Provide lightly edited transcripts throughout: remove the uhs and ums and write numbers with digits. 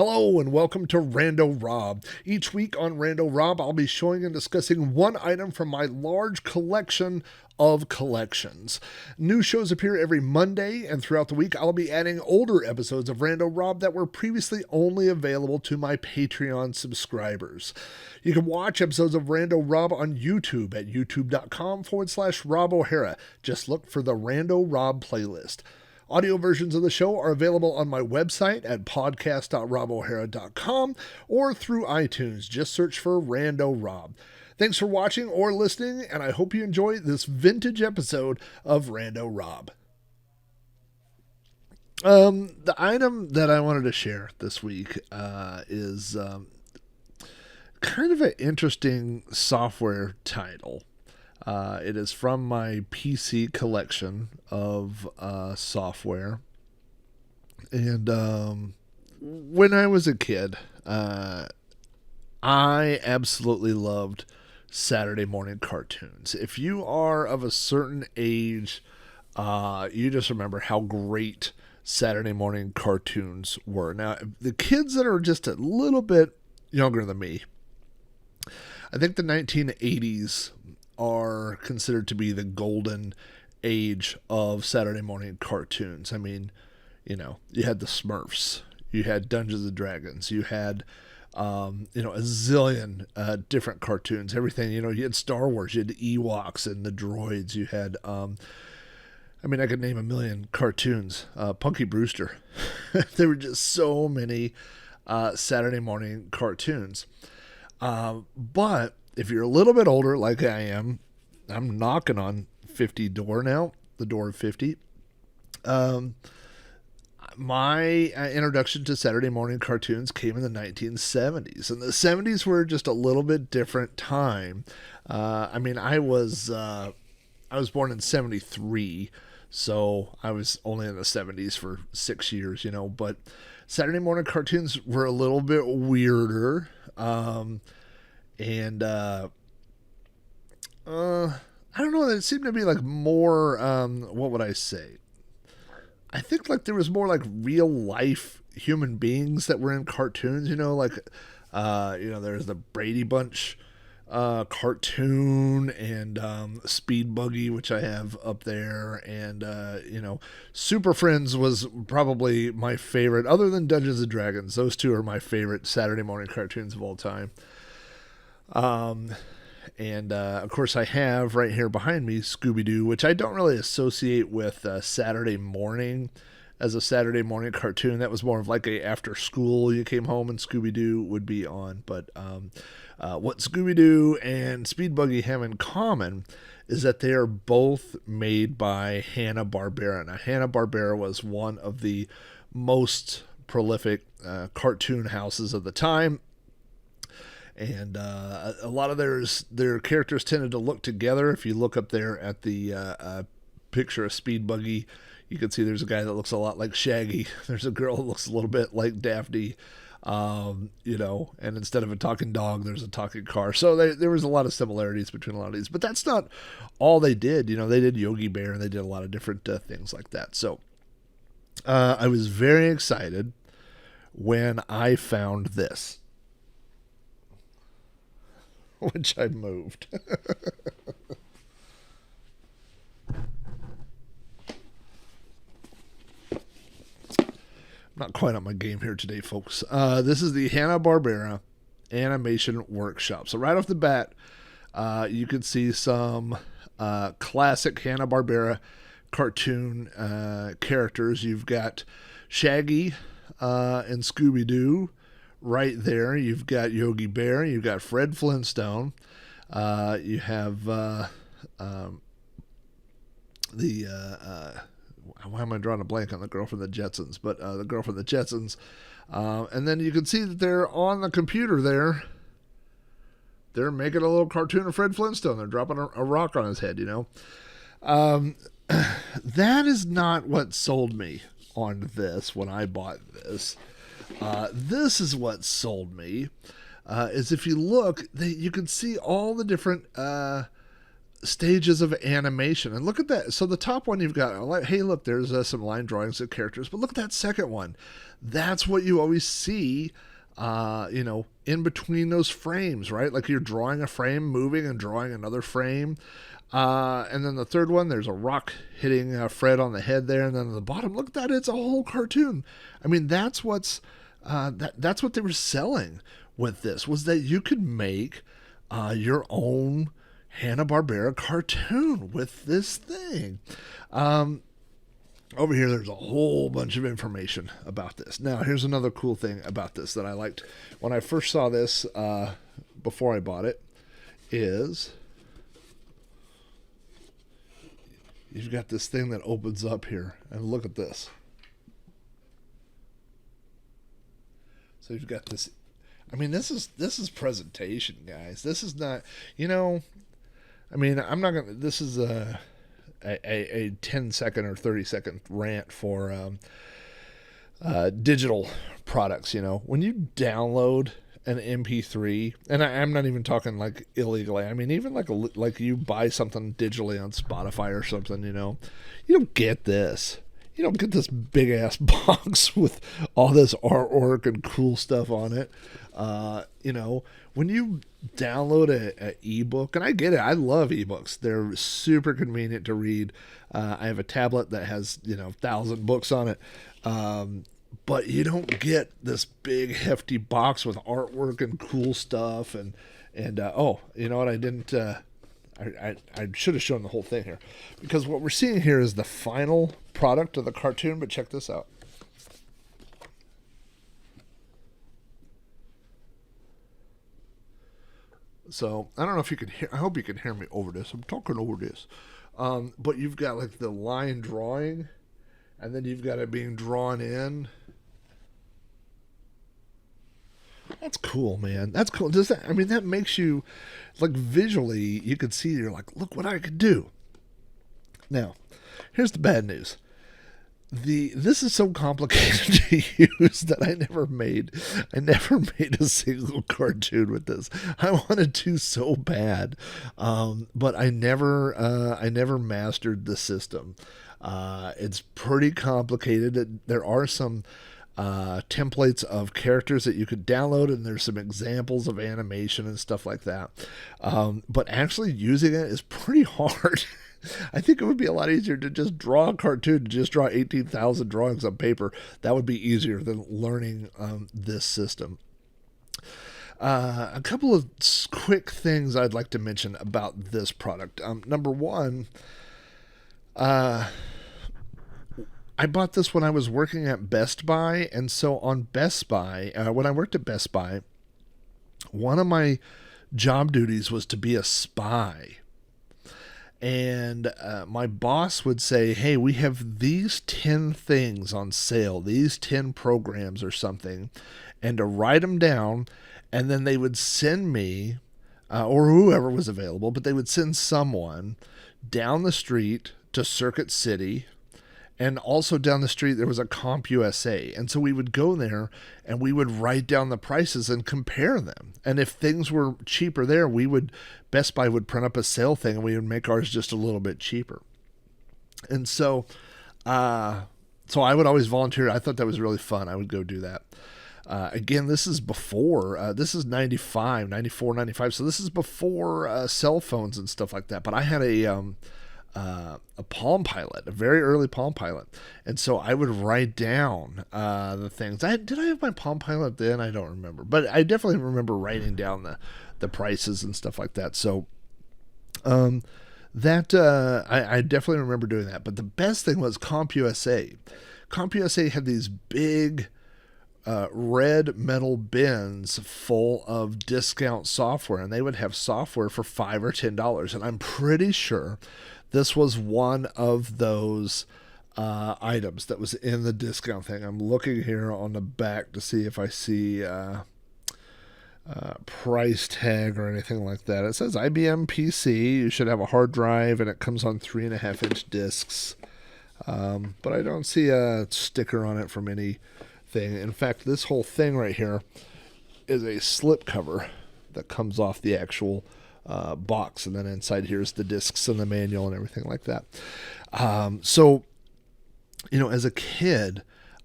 Hello and welcome to Rando Rob. Each week on Rando Rob, I'll be showing and discussing one item from my large collection of collections. New shows appear every Monday, and throughout the week, I'll be adding older episodes of Rando Rob that were previously only available to my Patreon subscribers. You can watch episodes of Rando Rob on YouTube at youtube.com/Rob O'Hara. Just look for the Rando Rob playlist. Audio versions of the show are available on my website at podcast.robohara.com or through iTunes. Just search for Rando Rob. Thanks for watching or listening, and I hope you enjoy this vintage episode of Rando Rob. The item that I wanted to share this week is kind of an interesting software title. It is from my PC collection of software. And when I was a kid, I absolutely loved Saturday morning cartoons. If you are of a certain age, you just remember how great Saturday morning cartoons were. Now, the kids that are just a little bit younger than me, I think the 1980s are considered to be the golden age of Saturday morning cartoons. I mean, you had the Smurfs, you had Dungeons and Dragons, you had, a zillion different cartoons, everything, you had Star Wars, you had the Ewoks and the droids, you had, I could name a million cartoons, Punky Brewster. There were just so many Saturday morning cartoons. But if you're a little bit older, like I am, I'm knocking on 50 door now, the door of 50. My introduction to Saturday morning cartoons came in the 1970s, and the 70s were just a little bit different time. I was born in 73, so I was only in the 70s for 6 years, but Saturday morning cartoons were a little bit weirder. I don't know, it seemed to be like more, what would I say? I think like there was more like real life human beings that were in cartoons, there's the Brady Bunch cartoon and Speed Buggy, which I have up there, and Super Friends was probably my favorite, other than Dungeons and Dragons. Those two are my favorite Saturday morning cartoons of all time. Of course, I have right here behind me Scooby Doo, which I don't really associate with Saturday morning as a Saturday morning cartoon. That was more of like a after school, you came home and Scooby Doo would be on. But what Scooby Doo and Speed Buggy have in common is that they are both made by Hanna-Barbera. Now, Hanna-Barbera was one of the most prolific cartoon houses of the time. And a lot of their characters tended to look together. If you look up there at the picture of Speed Buggy, you can see there's a guy that looks a lot like Shaggy. There's a girl that looks a little bit like Daphne, and instead of a talking dog, there's a talking car. So there was a lot of similarities between a lot of these. But that's not all they did. They did Yogi Bear, and they did a lot of different things like that. So I was very excited when I found this, which I moved. I'm not quite on my game here today, folks. This is the Hanna-Barbera Animation Workshop. So right off the bat, you can see some classic Hanna-Barbera cartoon characters. You've got Shaggy and Scooby Doo. Right there, you've got Yogi Bear, you've got Fred Flintstone, you have why am I drawing a blank on the girl from the Jetsons? But the girl from the Jetsons, and then you can see that they're on the computer there. They're making a little cartoon of Fred Flintstone. They're dropping a rock on his head, That is not what sold me on this when I bought this. This is what sold me, is if you look, you can see all the different stages of animation. And look at that. So the top one you've got, like, hey, look, there's some line drawings of characters. But look at that second one. That's what you always see, in between those frames, right? Like you're drawing a frame, moving and drawing another frame. And then the third one, there's a rock hitting Fred on the head there. And then at the bottom, look at that. It's a whole cartoon. I mean, that's what's that's what they were selling with this, was that you could make your own Hanna-Barbera cartoon with this thing. Over here, there's a whole bunch of information about this. Now, here's another cool thing about this that I liked when I first saw this before I bought it, is you've got this thing that opens up here, and look at this. So you've got this. I mean, this is presentation, guys. This is not, I mean, I'm not gonna. This is a 10-second or 30-second rant for digital products. When you download an MP3, and I'm not even talking like illegally. I mean, even like you buy something digitally on Spotify or something. You don't get this. You don't get this big ass box with all this artwork and cool stuff on it. When you download a ebook, and I get it, I love ebooks. They're super convenient to read. I have a tablet that has 1,000 books on it. But you don't get this big hefty box with artwork and cool stuff. And you know what? I didn't. I should have shown the whole thing here, because what we're seeing here is the final product of the cartoon. But check this out. So I don't know if you can hear. I hope you can hear me over this. I'm talking over this. But you've got like the line drawing, and then you've got it being drawn in. That's cool, man. That's cool. Does that? I mean, that makes you, like, visually, you could see. You're like, look what I could do. Now, here's the bad news. This is so complicated to use that I never made a single cartoon with this. I wanted to so bad, but I never mastered the system. It's pretty complicated. There are some templates of characters that you could download, and there's some examples of animation and stuff like that. But actually using it is pretty hard. I think it would be a lot easier to just draw a cartoon, to just draw 18,000 drawings on paper. That would be easier than learning this system. A couple of quick things I'd like to mention about this product. Number one, I bought this when I was working at Best Buy, and so on Best Buy, when I worked at Best Buy, one of my job duties was to be a spy. And my boss would say, hey, we have these 10 things on sale, these 10 programs or something, and to write them down, and then they would send me, or whoever was available, but they would send someone down the street to Circuit City. And also down the street, there was a CompUSA. And so we would go there and we would write down the prices and compare them. And if things were cheaper there, Best Buy would print up a sale thing and we would make ours just a little bit cheaper. And so I would always volunteer. I thought that was really fun. I would go do that. Again, this is before, this is 95, 94, 95. So this is before cell phones and stuff like that. But I had a Palm Pilot, a very early Palm Pilot, and so I would write down the things. Did I have my Palm Pilot then? I don't remember, but I definitely remember writing down the prices and stuff like that. So I definitely remember doing that. But the best thing was CompUSA. CompUSA had these big red metal bins full of discount software, and they would have software for $5 or $10. And I'm pretty sure this was one of those items that was in the discount thing. I'm looking here on the back to see if I see price tag or anything like that. It says IBM PC. You should have a hard drive, and it comes on 3.5-inch discs. But I don't see a sticker on it from anything. In fact, this whole thing right here is a slip cover that comes off the actual box, and then inside here is the discs and the manual and everything like that. So, as a kid,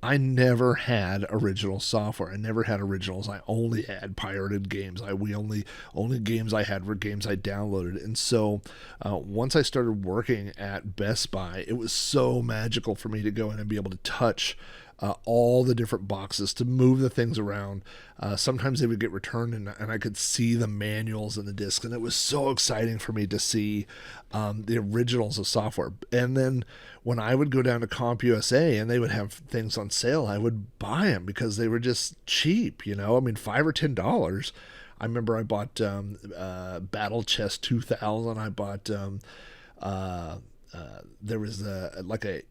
I never had original software. I never had originals. I only had pirated games. We only games I had were games I downloaded. And so once I started working at Best Buy, it was so magical for me to go in and be able to touch all the different boxes, to move the things around. Sometimes they would get returned, and I could see the manuals and the discs, and it was so exciting for me to see the originals of software. And then when I would go down to CompUSA and they would have things on sale, I would buy them because they were just cheap. I mean, $5 or $10. I remember I bought Battle Chest 2000. I bought there was a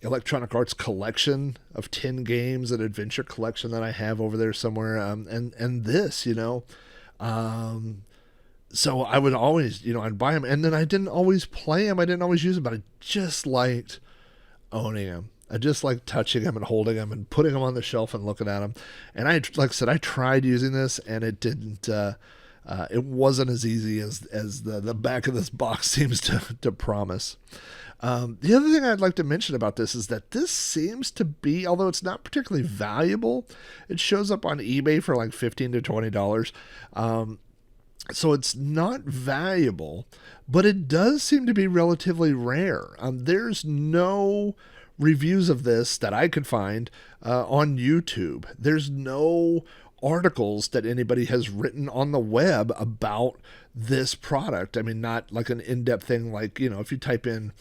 Electronic Arts collection of 10 games, an adventure collection that I have over there somewhere. And this, so I would always, I'd buy them, and then I didn't always play them. I didn't always use them, but I just liked owning them. I just liked touching them and holding them and putting them on the shelf and looking at them. And like I said, I tried using this, and it didn't, it wasn't as easy as the back of this box seems to promise. The other thing I'd like to mention about this is that this seems to be, although it's not particularly valuable, it shows up on eBay for like $15 to $20. So it's not valuable, but it does seem to be relatively rare. There's no reviews of this that I could find on YouTube. There's no articles that anybody has written on the web about this product. I mean, not like an in-depth thing like, if you type in,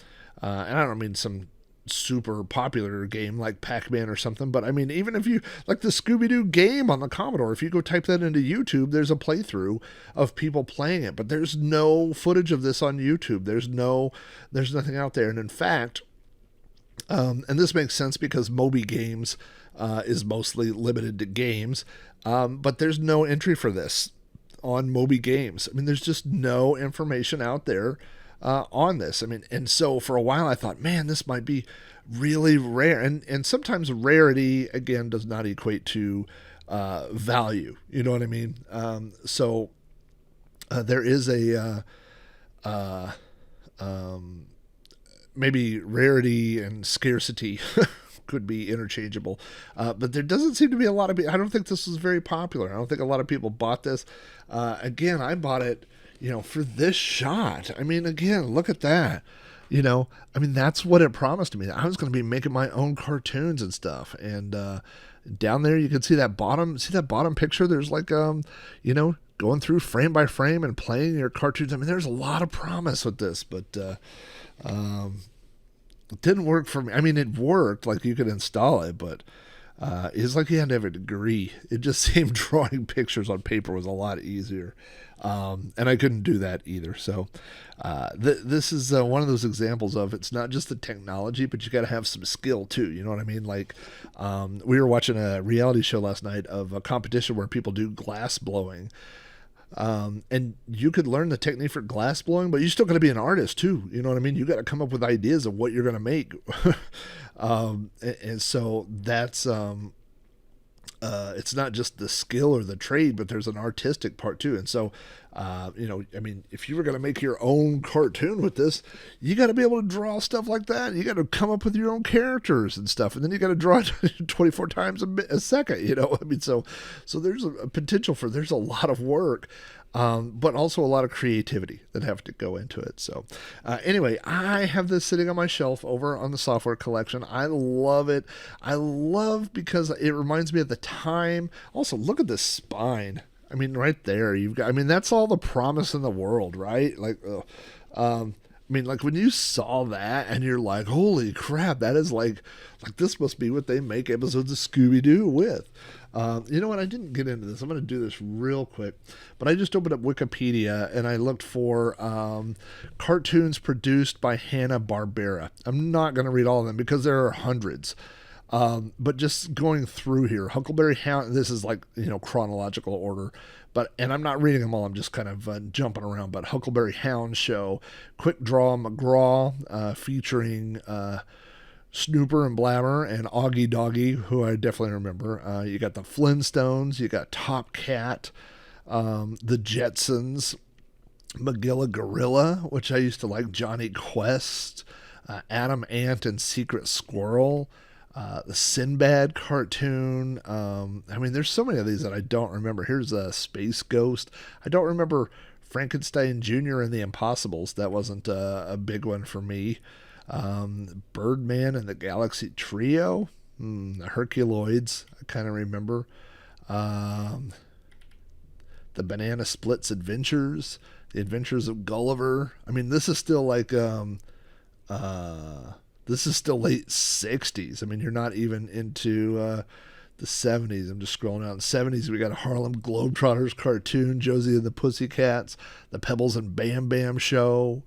and I don't mean some super popular game like Pac-Man or something, but I mean, even if you like the Scooby Doo game on the Commodore, if you go type that into YouTube, there's a playthrough of people playing it, but there's no footage of this on YouTube. There's nothing out there. And in fact, and this makes sense because Moby Games is mostly limited to games, but there's no entry for this on Moby Games. I mean, there's just no information out there on this. I mean, and so for a while I thought, man, this might be really rare. And sometimes rarity, again, does not equate to value. You know what I mean? So there is a maybe rarity and scarcity could be interchangeable. But there doesn't seem to be a lot of people. I don't think this was very popular. I don't think a lot of people bought this. Again, I bought it, for this shot. I mean, again, look at that. I mean, that's what it promised to me. I was going to be making my own cartoons and stuff. And down there, you can see that bottom picture. There's like, going through frame by frame and playing your cartoons. I mean, there's a lot of promise with this, but it didn't work for me. I mean, it worked, like you could install it, but it's like you had to have a degree. It just seemed drawing pictures on paper was a lot easier. And I couldn't do that either. So this is one of those examples of, it's not just the technology, but you got to have some skill too. You know what I mean? Like we were watching a reality show last night of a competition where people do glass blowing. And you could learn the technique for glass blowing, but you still got to be an artist too. You know what I mean? You got to come up with ideas of what you're going to make. And so that's, it's not just the skill or the trade, but there's an artistic part too. And so, I mean, if you were going to make your own cartoon with this, you got to be able to draw stuff like that. You got to come up with your own characters and stuff. And then you got to draw it 24 times a second, I mean, so there's a potential for, there's a lot of work, but also a lot of creativity that have to go into it. So anyway, I have this sitting on my shelf over on the software collection. I love it. I love because it reminds me of the time. Also, look at this spine. I mean, right there, you've got, I mean, that's all the promise in the world, right? Like, I mean, like when you saw that and you're like, holy crap, that is like this must be what they make episodes of Scooby Doo with. You know what? I didn't get into this. I'm going to do this real quick, but I just opened up Wikipedia and I looked for cartoons produced by Hanna-Barbera. I'm not going to read all of them because there are hundreds. But just going through here, Huckleberry Hound, this is like, chronological order, and I'm not reading them all. I'm just kind of jumping around, but Huckleberry Hound Show, Quick Draw McGraw, featuring, Snooper and Blabber and Augie Doggy, who I definitely remember. You got the Flintstones, you got Top Cat, the Jetsons, Magilla Gorilla, which I used to like, Johnny Quest, Adam Ant and Secret Squirrel, the Sinbad cartoon. I mean, there's so many of these that I don't remember. Here's a Space Ghost. I don't remember Frankenstein Jr. and the Impossibles. That wasn't a big one for me. Birdman and the Galaxy Trio. The Herculoids, I kind of remember. Um, the Banana Splits Adventures. The Adventures of Gulliver. I mean, this is still like this is still late 60s. I mean, you're not even into the 70s. I'm just scrolling out. In the 70s, we got a Harlem Globetrotters cartoon, Josie and the Pussycats, the Pebbles and Bam Bam Show.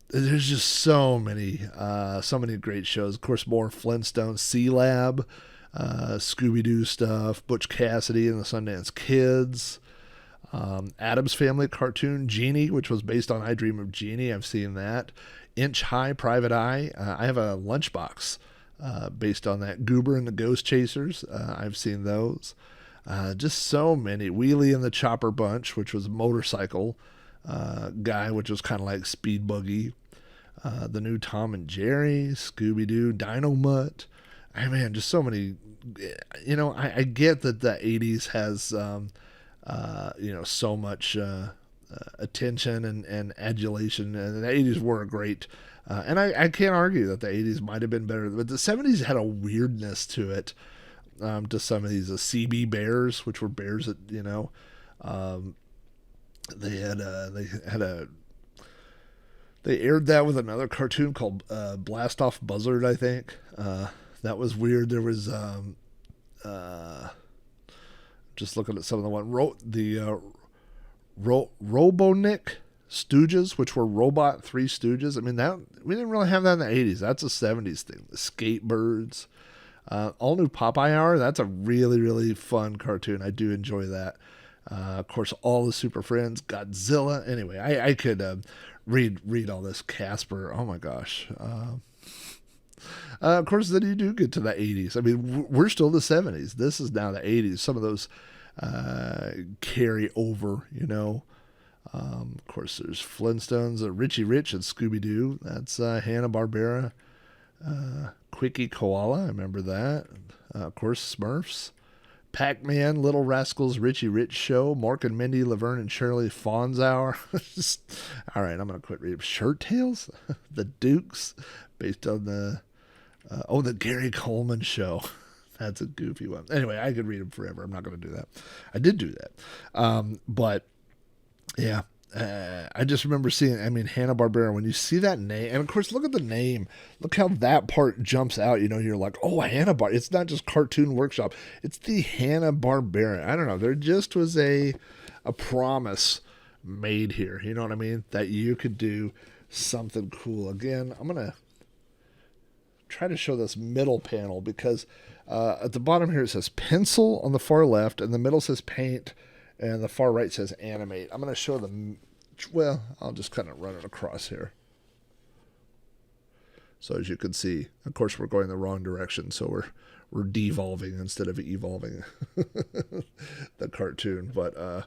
There's just so many great shows. Of course, more Flintstones, C Lab, Scooby Doo stuff, Butch Cassidy and the Sundance Kids. Adam's Family cartoon, Genie, which was based on I Dream of Jeannie. I've seen that. Inch High Private Eye. I have a lunchbox based on that. Goober and the Ghost Chasers. I've seen those. Just so many. Wheelie and the Chopper Bunch, which was a motorcycle guy, which was kind of like Speed Buggy. The new Tom and Jerry, Scooby Doo, Dino Mutt. I mean, just so many. You know, I get that the 80s has so much attention and adulation, and the 80s were great. And I can't argue that the 80s might have been better, but the 70s had a weirdness to it, to some of these. CB Bears, which were bears that, they had they aired that with another cartoon called Blast Off Buzzard, I think. That was weird. There was just looking at some of the one Robotnik Stooges, which were Robot Three Stooges. I mean, that we didn't really have that in the 80s. That's a 70s thing. The Skatebirds, all new Popeye Hour. That's a really, really fun cartoon. I do enjoy that. Of course, all the Super Friends, Godzilla. Anyway, I could read all this. Casper. Oh my gosh. Of course, then you do get to the 80s. I mean, we're still in the 70s. This is now the 80s. Some of those carry over, Of course, there's Flintstones, Richie Rich and Scooby Doo. That's Hanna-Barbera. Quickie Koala, I remember that. Of course, Smurfs. Pac-Man, Little Rascals, Richie Rich Show, Mork and Mindy, Laverne and Shirley, Fawn's Hour. All right, I'm going to quit reading. Shirt Tales? The Dukes, based on the Gary Coleman Show. That's a goofy one. Anyway, I could read them forever. I'm not going to do that. I did do that. But, yeah. I just remember seeing, Hanna-Barbera, when you see that name, and of course, look at the name. Look how that part jumps out. You're like, oh, Hanna-Barbera. It's not just Cartoon Workshop. It's the Hanna-Barbera. I don't know. There just was a promise made here. You know what I mean? That you could do something cool. Again, I'm going to try to show this middle panel because at the bottom here it says pencil on the far left, and the middle says paint, and the far right says animate. I'm going to show them. Well, I'll just kind of run it across here. So as you can see, of course, we're going the wrong direction, so we're devolving instead of evolving the cartoon. But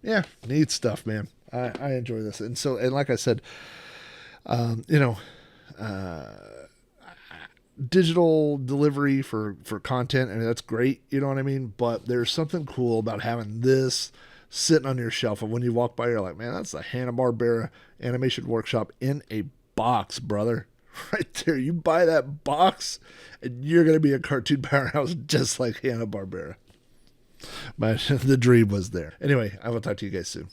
yeah, neat stuff, man. I enjoy this, and like I said, digital delivery for content, that's great, you know what I mean? But there's something cool about having this sitting on your shelf, and when you walk by, you're like, man, that's the Hanna-Barbera Animation Workshop in a box, brother. Right there. You buy that box, and you're going to be a cartoon powerhouse just like Hanna-Barbera. But the dream was there. Anyway, I will talk to you guys soon.